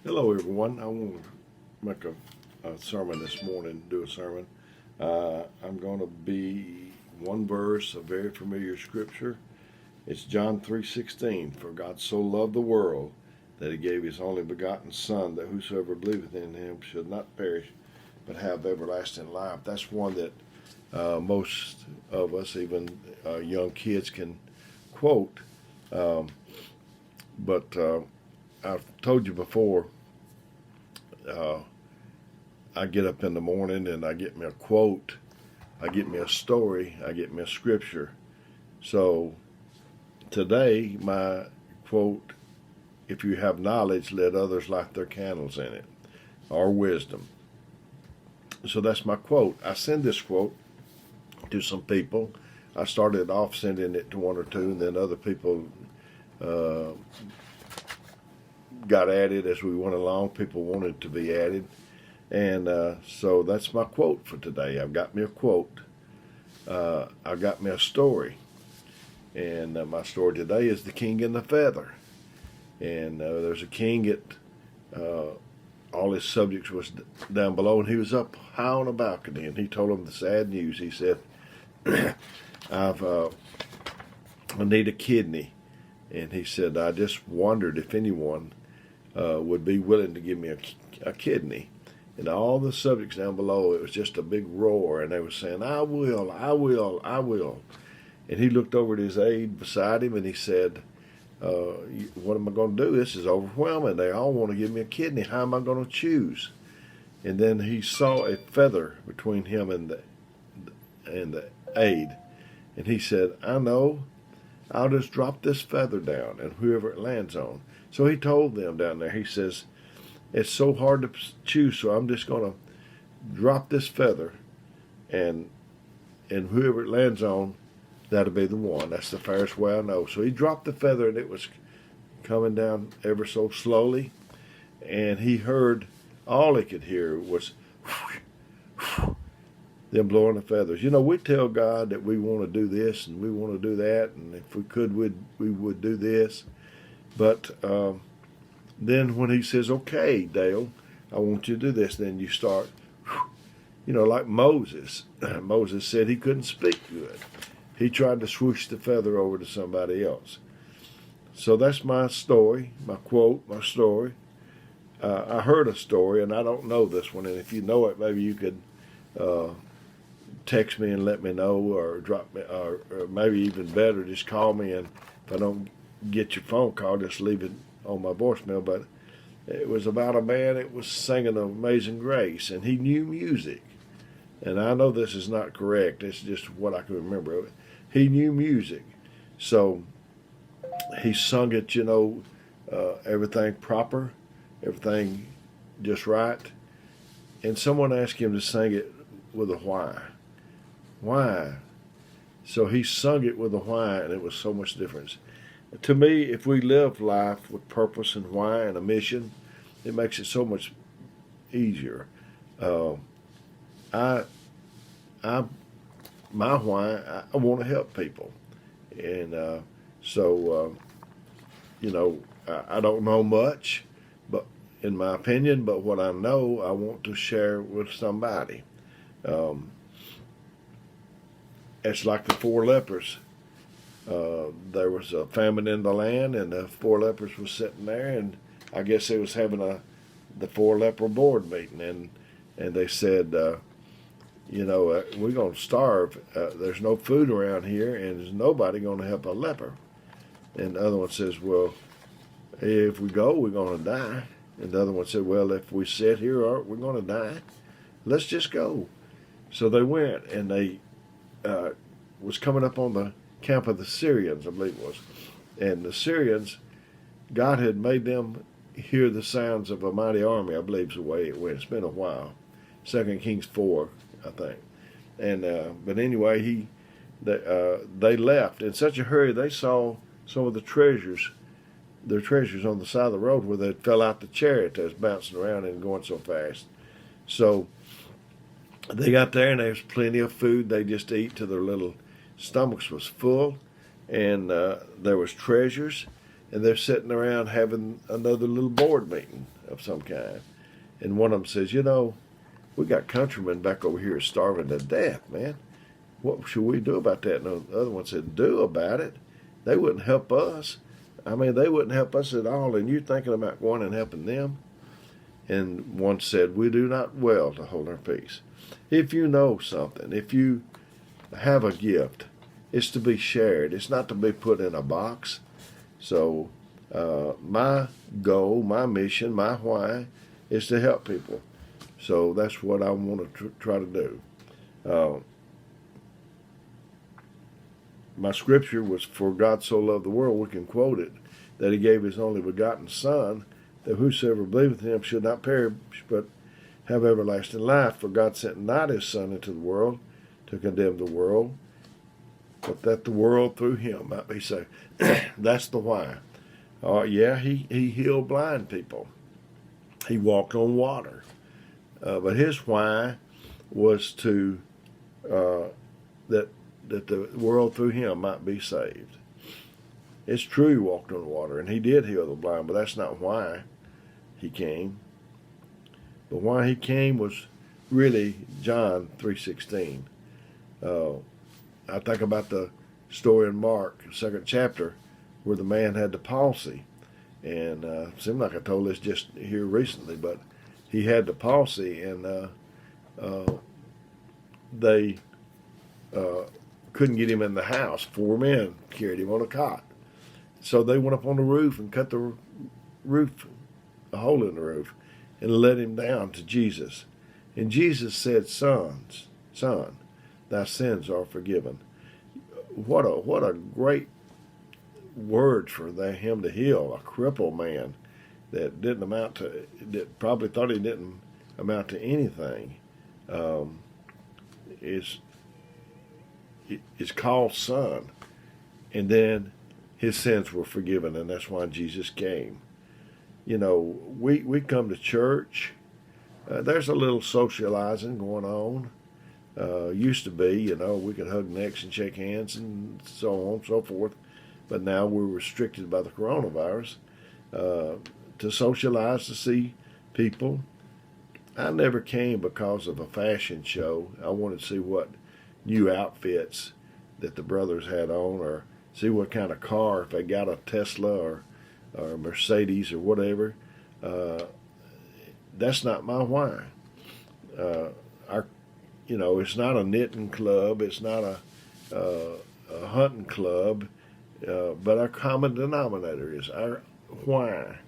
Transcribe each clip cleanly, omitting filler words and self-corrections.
Hello, everyone. I want to make a sermon this morning, do a sermon. I'm going to be one verse, a very familiar scripture. It's John 3:16. For God so loved the world that he gave his only begotten Son, that whosoever believeth in him should not perish, but have everlasting life. That's one that most of us, even young kids, can quote. But I've told you before, I get up in the morning and I get me a quote, I get me a story, I get me a scripture. So today, my quote, if you have knowledge, let others light their candles in it, or wisdom. So that's my quote. I send this quote to some people. I started off sending it to one or two, and then other people got added as we went along. People wanted to be added. And so that's my quote for today. I've got me a quote. I've got me a story. And my story today is The King and the Feather. And there's a king that all his subjects was down below, and he was up high on a balcony, and he told them the sad news. He said, I need a kidney. And he said, I just wondered if anyone would be willing to give me a kidney. And all the subjects down below, it was just a big roar, and they were saying, I will, I will, I will. And he looked over at his aide beside him, and he said, what am I going to do? This is overwhelming. They all want to give me a kidney. How am I going to choose? And then he saw a feather between him and the aide. And he said, I know. I'll just drop this feather down, and whoever it lands on. So he told them down there, he says, it's so hard to choose, so I'm just going to drop this feather, and whoever it lands on, that'll be the one. That's the fairest way I know. So he dropped the feather, and it was coming down ever so slowly, and he heard, all he could hear was them blowing the feathers. You know, we tell God that we want to do this and we want to do that, and if we could, we would do this. But then when he says, okay, Dale, I want you to do this, then you start, you know, like Moses. Moses said he couldn't speak good. He tried to swoosh the feather over to somebody else. So that's my story, my quote, my story. I heard a story, and I don't know this one, and if you know it, maybe you could text me and let me know, or drop me, or maybe even better, just call me, and if I don't get your phone call, just leave it on my voicemail. But it was about a man that was singing Amazing Grace, and he knew music. And I know this is not correct, it's just what I can remember. He knew music, so he sung it, you know, everything proper, everything just right. And someone asked him to sing it with a why. Why? So he sung it with a why, and it was so much difference. To me, if we live life with purpose and why and a mission, it makes it so much easier. My why, I want to help people. And so, you know, I don't know much, but in my opinion, but what I know, I want to share with somebody. It's like the 4 lepers. There was a famine in the land, and the 4 lepers was sitting there, and I guess they was having the 4 leper board meeting, and they said, you know, we're going to starve. There's no food around here, and there's nobody going to help a leper. And the other one says, well, if we go, we're going to die. And the other one said, well, if we sit here, we're going to die. Let's just go. So they went, and they was coming up on the camp of the Syrians, I believe it was. And the Syrians, God had made them hear the sounds of a mighty army, I believe is the way it went. It's been a while. 2 Kings 4, I think. And but anyway, they left in such a hurry. They saw some of their treasures on the side of the road where they fell out the chariot that was bouncing around and going so fast. So they got there, and there was plenty of food. They just eat till their little stomachs was full, and there was treasures. and they're sitting around having another little board meeting of some kind. And one of them says, we got countrymen back over here starving to death, man. What should we do about that? And the other one said, do about it. They wouldn't help us. I mean, they wouldn't help us at all, and you're thinking about going and helping them? And one said, we do not well to hold our peace. If you know something, if you have a gift, it's to be shared. It's not to be put in a box. So my goal, my mission, my why is to help people. So that's what I want to try to do. My scripture was, for God so loved the world, we can quote it, that he gave his only begotten Son, that whosoever believeth in him should not perish, but have everlasting life. For God sent not his Son into the world to condemn the world, but that the world through him might be saved. That's the why. He healed blind people. He walked on water. But his why was to that the world through him might be saved. It's true he walked on water, and he did heal the blind, but that's not why he came. But why he came was really John 3:16. I think about the story in Mark, 2nd chapter, where the man had the palsy. And it seemed like I told this just here recently, but he had the palsy, and they couldn't get him in the house. 4 men carried him on a cot. So they went up on the roof and cut the roof, a hole in the roof, and let him down to Jesus. And Jesus said, son, thy sins are forgiven. What a great word for him to heal a crippled man that that probably thought he didn't amount to anything. Is called son, and then his sins were forgiven, and that's why Jesus came. We come to church. There's a little socializing going on. Used to be, we could hug necks and shake hands and so on and so forth, but now we're restricted by the coronavirus to socialize, to see people. I never came because of a fashion show. I wanted to see what new outfits that the brothers had on, or see what kind of car, if they got a Tesla or a Mercedes or whatever. That's not my why. It's not a knitting club, it's not a hunting club, but our common denominator is our why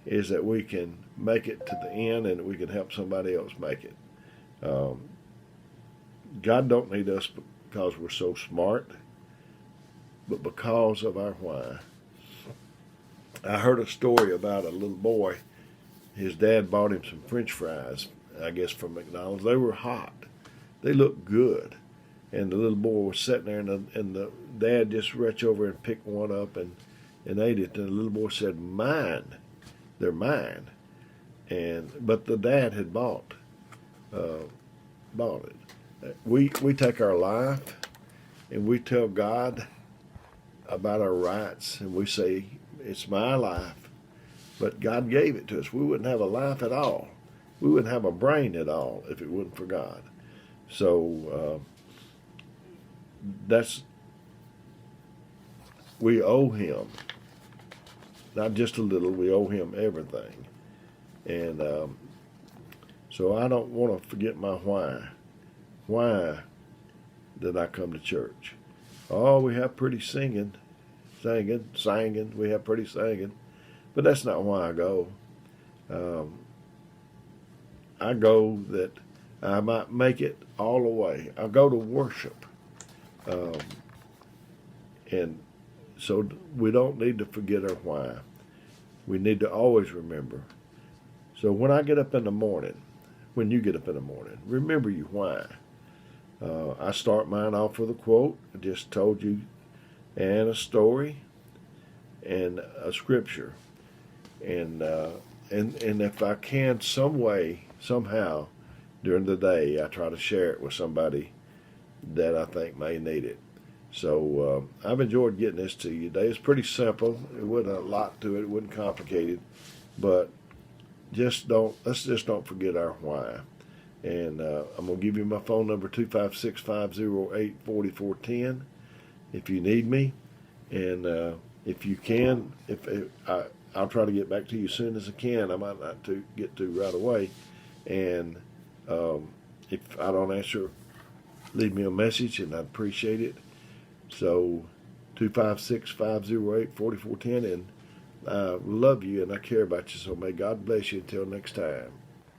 is that we can make it to the end and we can help somebody else make it. God don't need us because we're so smart, but because of our why. I heard a story about a little boy. His dad bought him some French fries, I guess from McDonald's. They were hot. They looked good. And the little boy was sitting there, and the dad just reached over and picked one up and ate it. And the little boy said, "Mine. They're mine." But the dad had bought it. We take our life and we tell God about our rights, and we say, it's my life, but God gave it to us. We wouldn't have a life at all. We wouldn't have a brain at all if it wasn't for God. So we owe him, not just a little, we owe him everything. And so I don't want to forget my why. Why did I come to church? Oh, we have pretty singing. We have pretty singing. But that's not why I go. I go that I might make it all the way. I go to worship. And so we don't need to forget our why. We need to always remember. So when I get up in the morning, when you get up in the morning, remember your why. I start mine off with a quote. I just told you, and a story, and a scripture, and if I can, some way, somehow, during the day, I try to share it with somebody that I think may need it. So I've enjoyed getting this to you today. It's pretty simple. It wasn't a lot to it. It wasn't complicated, but let's just don't forget our why. And I'm gonna give you my phone number, 256-508-4410, if you need me. And if you can, I'll try to get back to you as soon as I can. I might not get to right away. And if I don't answer, leave me a message, and I'd appreciate it. So 256-508-4410, and I love you and I care about you. So may God bless you until next time.